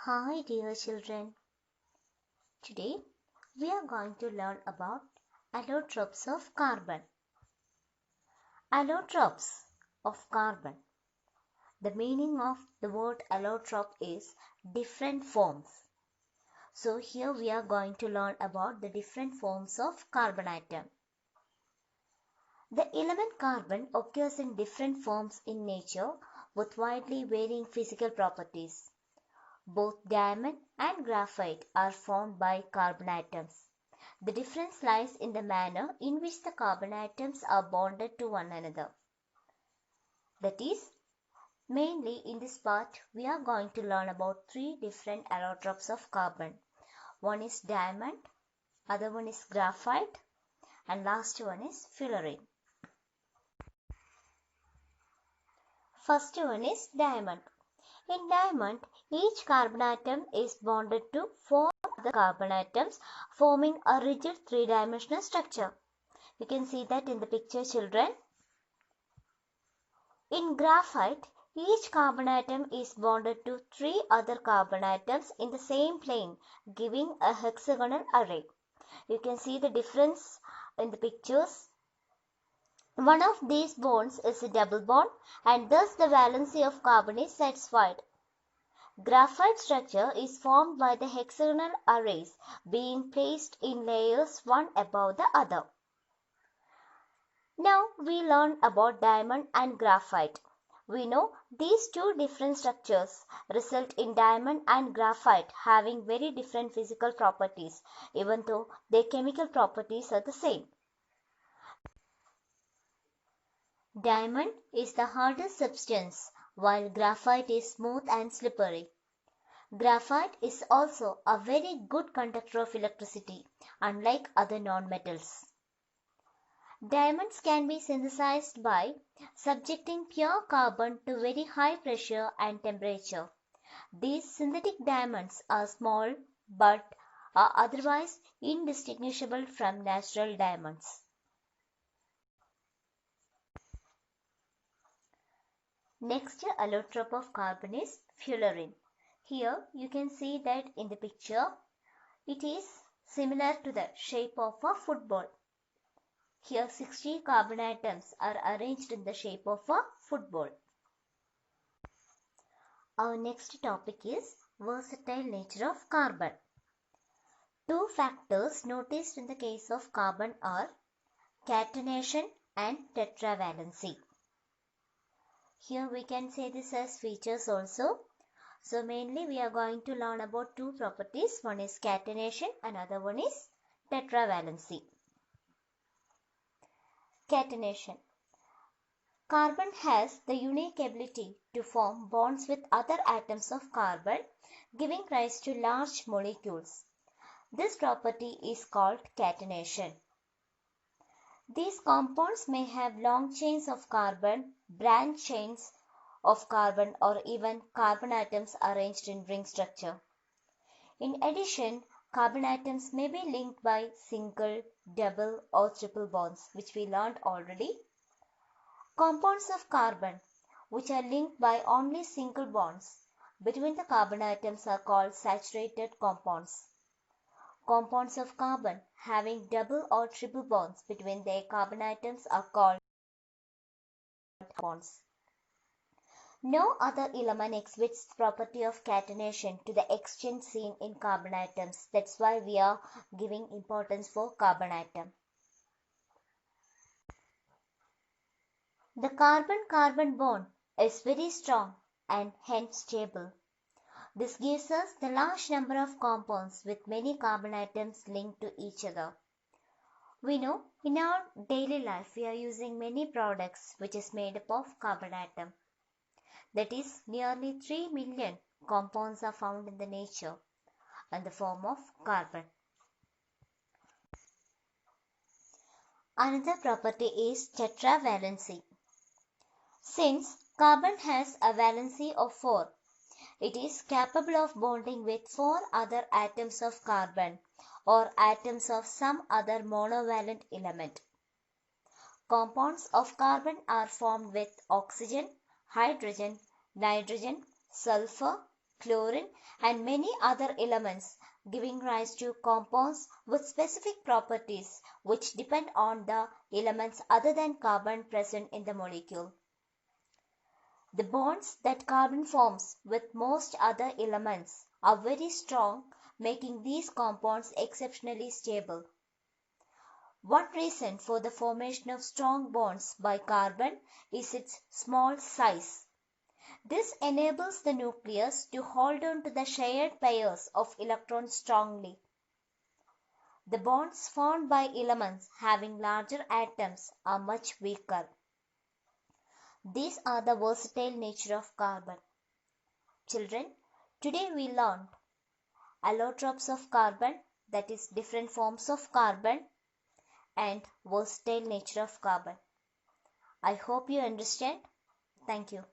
Hi dear children, today we are going to learn about allotropes of carbon. Allotropes of carbon. The meaning of the word allotrope is different forms. So here we are going to learn about the different forms of carbon atom. The element carbon occurs in different forms in nature with widely varying physical properties. Both diamond and graphite are formed by carbon atoms. The difference lies in the manner in which the carbon atoms are bonded to one another. That is, mainly in this part, we are going to learn about three different allotropes of carbon. One is diamond, other one is graphite, and last one is fullerene. First one is diamond. In diamond, each carbon atom is bonded to four other carbon atoms, forming a rigid three-dimensional structure. You can see that in the picture, children. In graphite, each carbon atom is bonded to three other carbon atoms in the same plane, giving a hexagonal array. You can see the difference in the pictures. One of these bonds is a double bond, and thus the valency of carbon is satisfied. Graphite structure is formed by the hexagonal arrays being placed in layers one above the other. Now we learn about diamond and graphite. We know these two different structures result in diamond and graphite having very different physical properties, even though their chemical properties are the same. Diamond is the hardest substance, while graphite is smooth and slippery. Graphite is also a very good conductor of electricity, unlike other nonmetals. Diamonds can be synthesized by subjecting pure carbon to very high pressure and temperature. These synthetic diamonds are small but are otherwise indistinguishable from natural diamonds. Next allotrope of carbon is fullerene. Here you can see that in the picture it is similar to the shape of a football. Here 60 carbon atoms are arranged in the shape of a football. Our next topic is versatile nature of carbon. Two factors noticed in the case of carbon are catenation and tetravalency. Here we can say this as features also. So mainly we are going to learn about two properties. One is catenation, another one is tetravalency. Catenation. Carbon has the unique ability to form bonds with other atoms of carbon, giving rise to large molecules. This property is called catenation. These compounds may have long chains of carbon, branch chains of carbon, or even carbon atoms arranged in ring structure. In addition, carbon atoms may be linked by single, double, or triple bonds, which we learned already. Compounds of carbon, which are linked by only single bonds between the carbon atoms, are called saturated compounds. Compounds of carbon having double or triple bonds between their carbon atoms are called bonds. No other element exhibits the property of catenation to the extent seen in carbon atoms. That's why we are giving importance for carbon atom. The carbon-carbon bond is very strong and hence stable. This gives us the large number of compounds with many carbon atoms linked to each other. We know in our daily life we are using many products which is made up of carbon atom. That is, nearly 3 million compounds are found in the nature in the form of carbon. Another property is tetravalency. Since carbon has a valency of 4, it is capable of bonding with 4 other atoms of carbon or atoms of some other monovalent element. Compounds of carbon are formed with oxygen, hydrogen, nitrogen, sulfur, chlorine, and many other elements, giving rise to compounds with specific properties which depend on the elements other than carbon present in the molecule. The bonds that carbon forms with most other elements are very strong, making these compounds exceptionally stable. One reason for the formation of strong bonds by carbon is its small size. This enables the nucleus to hold on to the shared pairs of electrons strongly. The bonds formed by elements having larger atoms are much weaker. These are the versatile nature of carbon. Children, today we learned allotropes of carbon, that is different forms of carbon, and versatile nature of carbon. I hope you understand. Thank you.